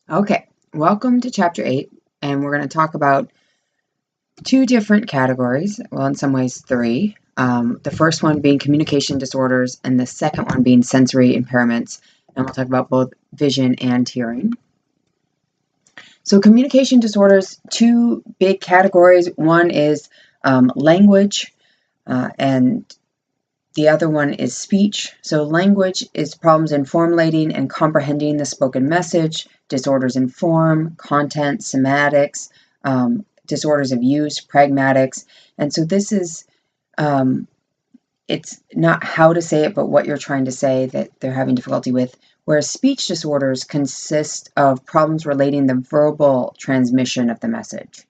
Okay, welcome to Chapter 8, and we're going to talk about two different categories, well, in some ways, three. The first one being communication disorders, and the second one being sensory impairments, and we'll talk about both vision and hearing. So, communication disorders, two big categories. One is language, and the other one is speech. So language is problems in formulating and comprehending the spoken message, disorders in form, content, semantics, disorders of use, pragmatics. And so this is, it's not how to say it, but what you're trying to say that they're having difficulty with. Whereas speech disorders consist of problems relating the verbal transmission of the message.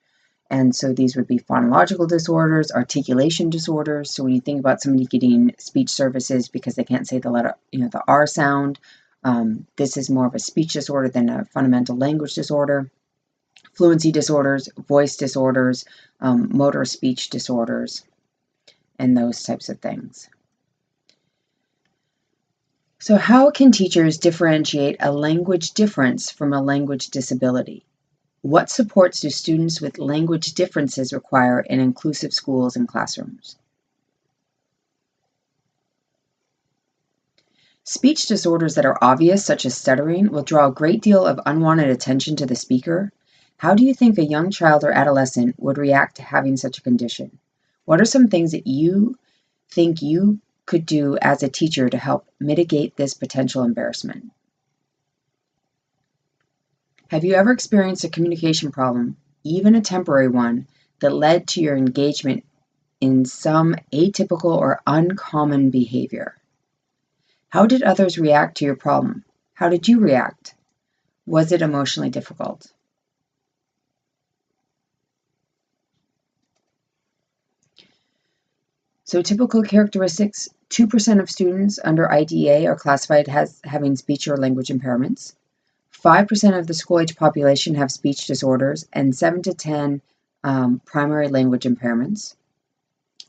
And so these would be phonological disorders, articulation disorders. So when you think about somebody getting speech services because they can't say the letter, the R sound, this is more of a speech disorder than a fundamental language disorder. Fluency disorders, voice disorders, motor speech disorders, and those types of things. So how can teachers differentiate a language difference from a language disability? What supports do students with language differences require in inclusive schools and classrooms? Speech disorders that are obvious, such as stuttering, will draw a great deal of unwanted attention to the speaker. How do you think a young child or adolescent would react to having such a condition? What are some things that you think you could do as a teacher to help mitigate this potential embarrassment? Have you ever experienced a communication problem, even a temporary one, that led to your engagement in some atypical or uncommon behavior? How did others react to your problem? How did you react? Was it emotionally difficult? So typical characteristics, 2% of students under IDEA are classified as having speech or language impairments. 5% of the school-age population have speech disorders, and 7 to 10 primary language impairments.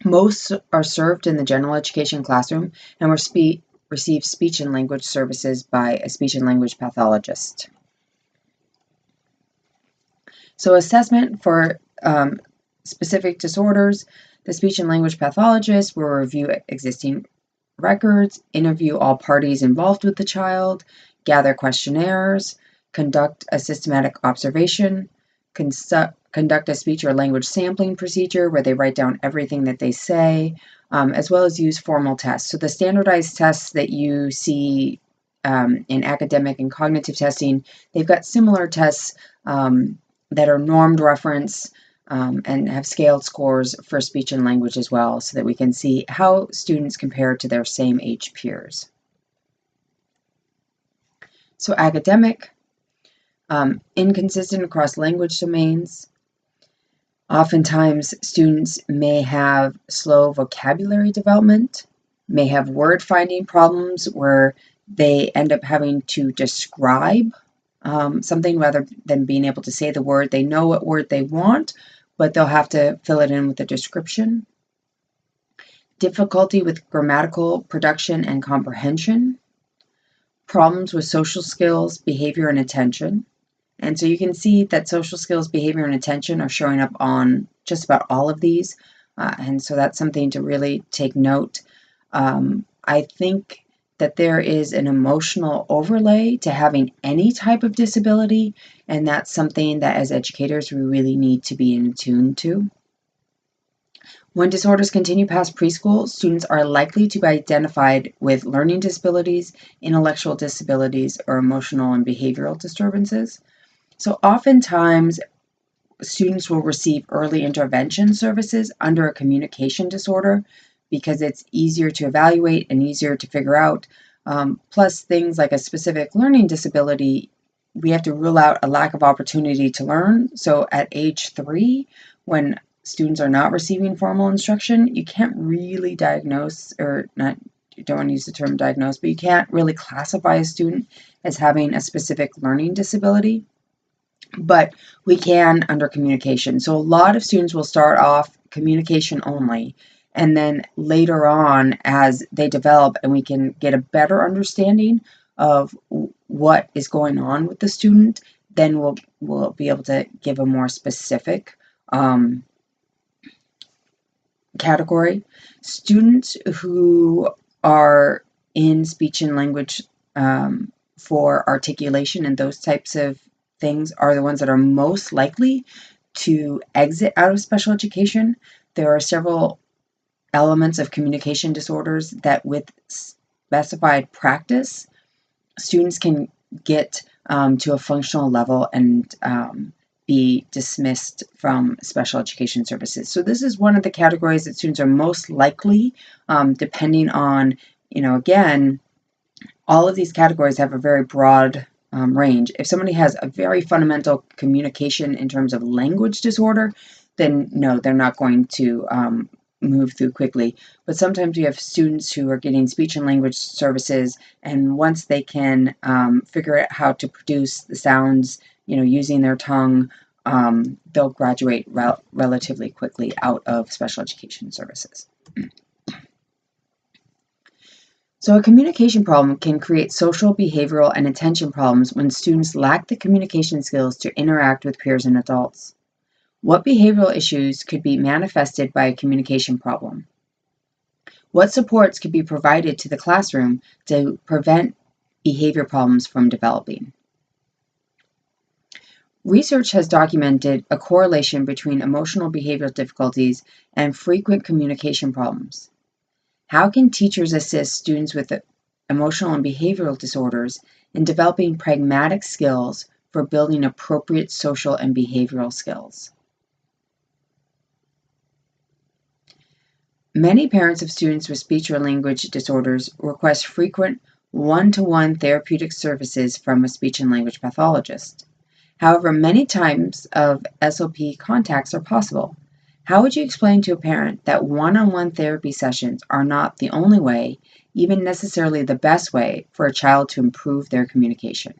Most are served in the general education classroom and receive speech and language services by a speech and language pathologist. So assessment for specific disorders, the speech and language pathologist will review existing records, interview all parties involved with the child, gather questionnaires, conduct a systematic observation, conduct a speech or language sampling procedure where they write down everything that they say, as well as use formal tests. So the standardized tests that you see in academic and cognitive testing, they've got similar tests that are normed reference and have scaled scores for speech and language as well, so that we can see how students compare to their same age peers. So academic, inconsistent across language domains. Oftentimes, students may have slow vocabulary development, may have word finding problems where they end up having to describe something rather than being able to say the word. They know what word they want, but they'll have to fill it in with a description. Difficulty with grammatical production and comprehension. Problems with social skills, behavior, and attention. And so you can see that social skills, behavior, and attention are showing up on just about all of these. And so that's something to really take note. I think that there is an emotional overlay to having any type of disability, and that's something that as educators we really need to be in tune to. When disorders continue past preschool, students are likely to be identified with learning disabilities, intellectual disabilities, or emotional and behavioral disturbances. So oftentimes, students will receive early intervention services under a communication disorder because it's easier to evaluate and easier to figure out. Plus, things like a specific learning disability, we have to rule out a lack of opportunity to learn. So at age 3, when students are not receiving formal instruction, you can't really diagnose, or not, you don't want to use the term diagnose, but you can't really classify a student as having a specific learning disability. But we can under communication. So a lot of students will start off communication only, and then later on, as they develop and we can get a better understanding of what is going on with the student, then we'll be able to give a more specific category. Students who are in speech and language for articulation and those types of things are the ones that are most likely to exit out of special education. There are several elements of communication disorders that with specified practice, students can get to a functional level and be dismissed from special education services. So this is one of the categories that students are most likely, depending on, again, all of these categories have a very broad range. If somebody has a very fundamental communication in terms of language disorder, then no, they're not going to move through quickly. But sometimes you have students who are getting speech and language services, and once they can figure out how to produce the sounds, using their tongue, they'll graduate relatively quickly out of special education services. So a communication problem can create social, behavioral, and attention problems when students lack the communication skills to interact with peers and adults. What behavioral issues could be manifested by a communication problem? What supports could be provided to the classroom to prevent behavior problems from developing? Research has documented a correlation between emotional behavioral difficulties and frequent communication problems. How can teachers assist students with emotional and behavioral disorders in developing pragmatic skills for building appropriate social and behavioral skills? Many parents of students with speech or language disorders request frequent one-to-one therapeutic services from a speech and language pathologist. However, many types of SOP contacts are possible. How would you explain to a parent that one-on-one therapy sessions are not the only way, even necessarily the best way, for a child to improve their communication?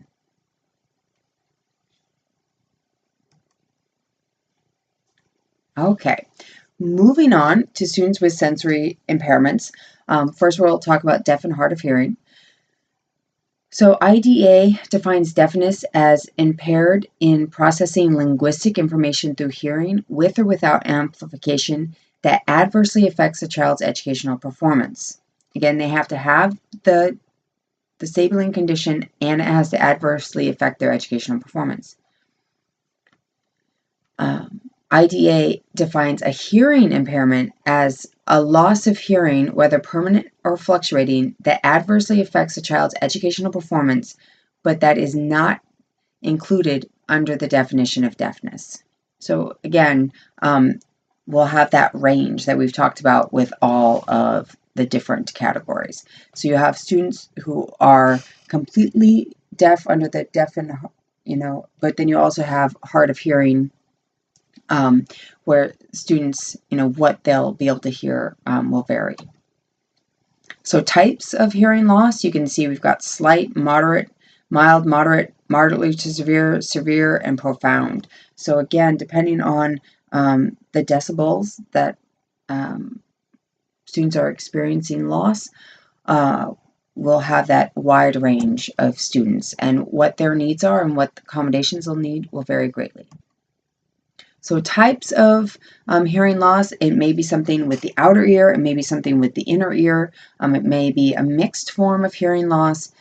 Okay, moving on to students with sensory impairments. First, we'll talk about deaf and hard of hearing. So IDEA defines deafness as impaired in processing linguistic information through hearing with or without amplification that adversely affects a child's educational performance. Again, they have to have the disabling condition and it has to adversely affect their educational performance. IDEA defines a hearing impairment as a loss of hearing, whether permanent or fluctuating, that adversely affects a child's educational performance, but that is not included under the definition of deafness. So again, we'll have that range that we've talked about with all of the different categories. So you have students who are completely deaf under the deaf and, but then you also have hard of hearing, where students, what they'll be able to hear will vary. So types of hearing loss, you can see we've got slight, moderate, mild, moderate, moderately to severe, severe, and profound. So again, depending on the decibels that students are experiencing loss, we'll have that wide range of students, and what their needs are and what accommodations they'll need will vary greatly. So types of hearing loss, it may be something with the outer ear, it may be something with the inner ear, it may be a mixed form of hearing loss,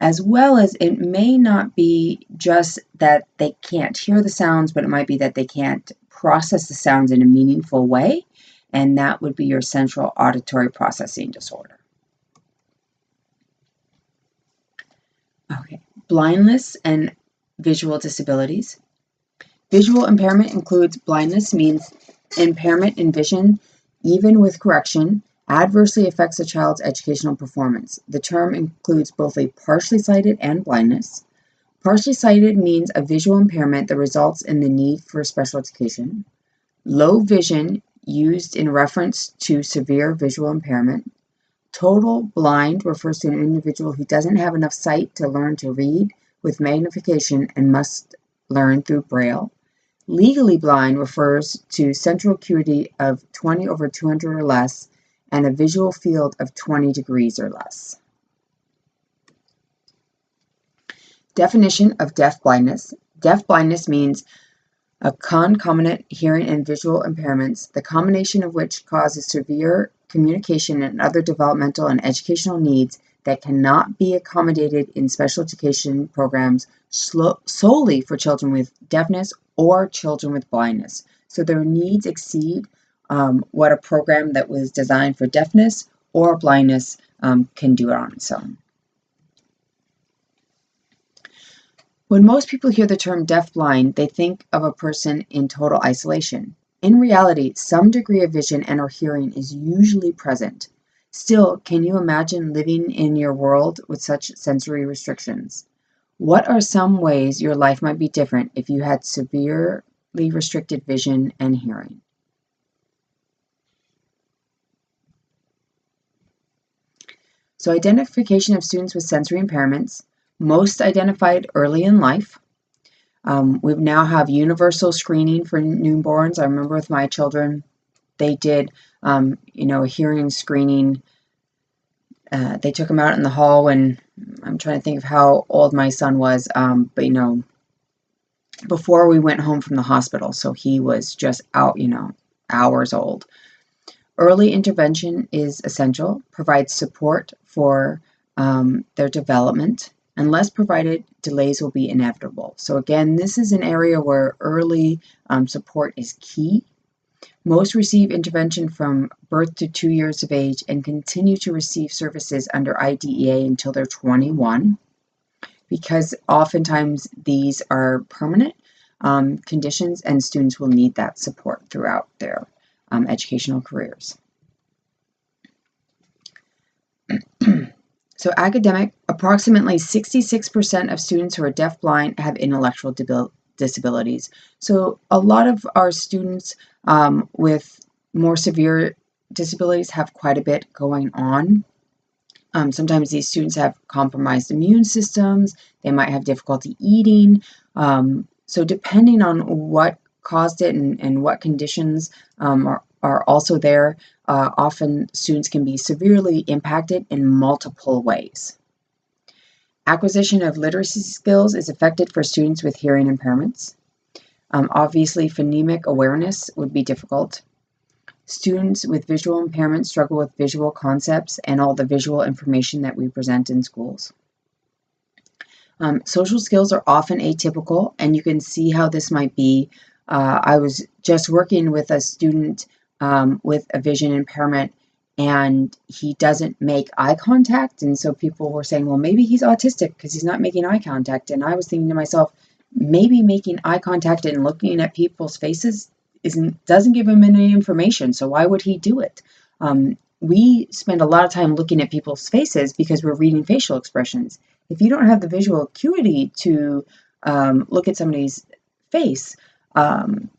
as well as it may not be just that they can't hear the sounds, but it might be that they can't process the sounds in a meaningful way, and that would be your central auditory processing disorder. Okay, blindness and visual disabilities. Visual impairment includes blindness, means impairment in vision, even with correction, adversely affects a child's educational performance. The term includes both a partially sighted and blindness. Partially sighted means a visual impairment that results in the need for special education. Low vision, used in reference to severe visual impairment. Total blind refers to an individual who doesn't have enough sight to learn to read with magnification and must learn through Braille. Legally blind refers to central acuity of 20/200 or less and a visual field of 20 degrees or less. Definition of deaf blindness. Deaf-blindness means a concomitant hearing and visual impairments, the combination of which causes severe communication and other developmental and educational needs that cannot be accommodated in special education programs solely for children with deafness or children with blindness. So their needs exceed what a program that was designed for deafness or blindness can do it on its own. When most people hear the term deaf-blind, they think of a person in total isolation. In reality, some degree of vision and or hearing is usually present. Still, can you imagine living in your world with such sensory restrictions? What are some ways your life might be different if you had severely restricted vision and hearing? So identification of students with sensory impairments, most identified early in life. We now have universal screening for newborns. I remember with my children, they did, a hearing screening. They took him out in the hall when, I'm trying to think of how old my son was, but before we went home from the hospital. So he was just out, hours old. Early intervention is essential, provides support for their development. Unless provided, delays will be inevitable. So again, this is an area where early support is key. Most receive intervention from birth to 2 years of age and continue to receive services under IDEA until they're 21, because oftentimes these are permanent conditions and students will need that support throughout their educational careers. So academic, approximately 66% of students who are deaf-blind have intellectual disabilities. So a lot of our students with more severe disabilities have quite a bit going on. Sometimes these students have compromised immune systems. They might have difficulty eating. So depending on what caused it and what conditions are also there, often students can be severely impacted in multiple ways. Acquisition of literacy skills is affected for students with hearing impairments. Obviously, phonemic awareness would be difficult. Students with visual impairment struggle with visual concepts and all the visual information that we present in schools. Social skills are often atypical, and you can see how this might be. I was just working with a student with a vision impairment, and he doesn't make eye contact. And so people were saying, well, maybe he's autistic because he's not making eye contact. And I was thinking to myself, maybe making eye contact and looking at people's faces doesn't give him any information. So why would he do it? We spend a lot of time looking at people's faces because we're reading facial expressions. If you don't have the visual acuity to look at somebody's face, then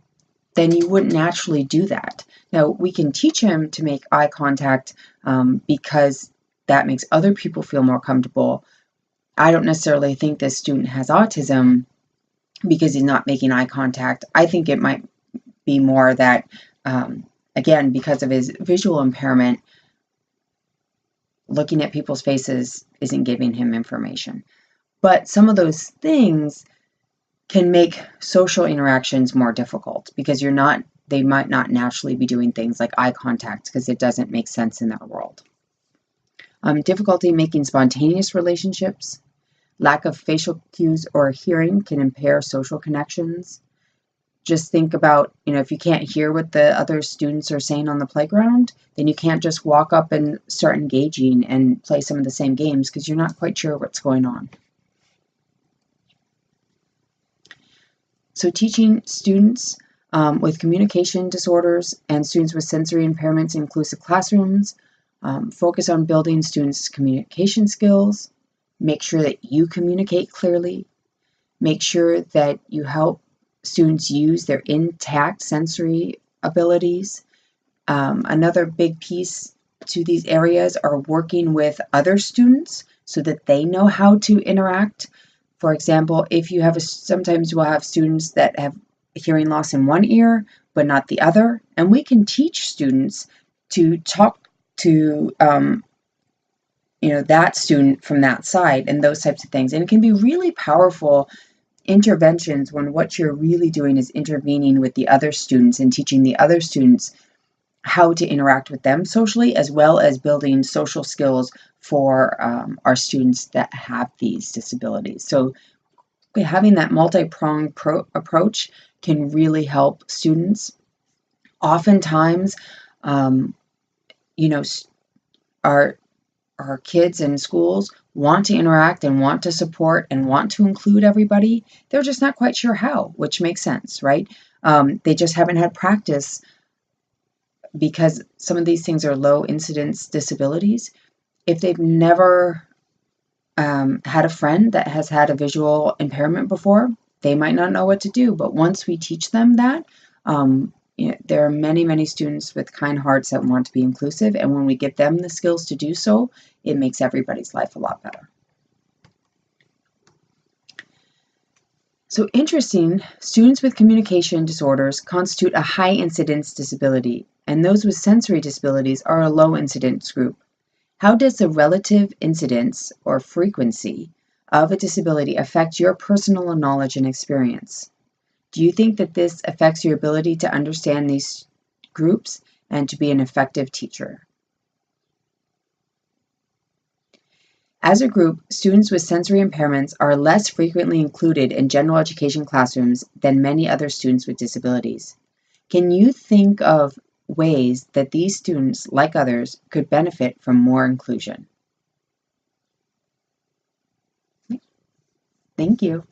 you wouldn't naturally do that. Now, we can teach him to make eye contact because that makes other people feel more comfortable. I don't necessarily think this student has autism because he's not making eye contact. I think it might be more that, again, because of his visual impairment, looking at people's faces isn't giving him information. But some of those things can make social interactions more difficult because they might not naturally be doing things like eye contact because it doesn't make sense in their world. Difficulty making spontaneous relationships. Lack of facial cues or hearing can impair social connections. Just think about, if you can't hear what the other students are saying on the playground, then you can't just walk up and start engaging and play some of the same games because you're not quite sure what's going on. So teaching students with communication disorders and students with sensory impairments in inclusive classrooms, focus on building students' communication skills, make sure that you communicate clearly, make sure that you help students use their intact sensory abilities. Another big piece to these areas are working with other students so that they know how to interact. For example, if you have sometimes we'll have students that have hearing loss in one ear but not the other, and we can teach students to talk to that student from that side and those types of things. And it can be really powerful interventions when what you're really doing is intervening with the other students and teaching the other students how to interact with them socially, as well as building social skills for our students that have these disabilities. So having that multi-pronged approach can really help students. Oftentimes, you know, our kids in schools want to interact and want to support and want to include everybody. They're just not quite sure how, which makes sense, right? They just haven't had practice because some of these things are low incidence disabilities. If they've never had a friend that has had a visual impairment before, they might not know what to do. But once we teach them that, there are many, many students with kind hearts that want to be inclusive. And when we give them the skills to do so, it makes everybody's life a lot better. So interesting, students with communication disorders constitute a high incidence disability, and those with sensory disabilities are a low incidence group. How does the relative incidence or frequency of a disability affect your personal knowledge and experience? Do you think that this affects your ability to understand these groups and to be an effective teacher? As a group, students with sensory impairments are less frequently included in general education classrooms than many other students with disabilities. Can you think of ways that these students, like others, could benefit from more inclusion? Thank you.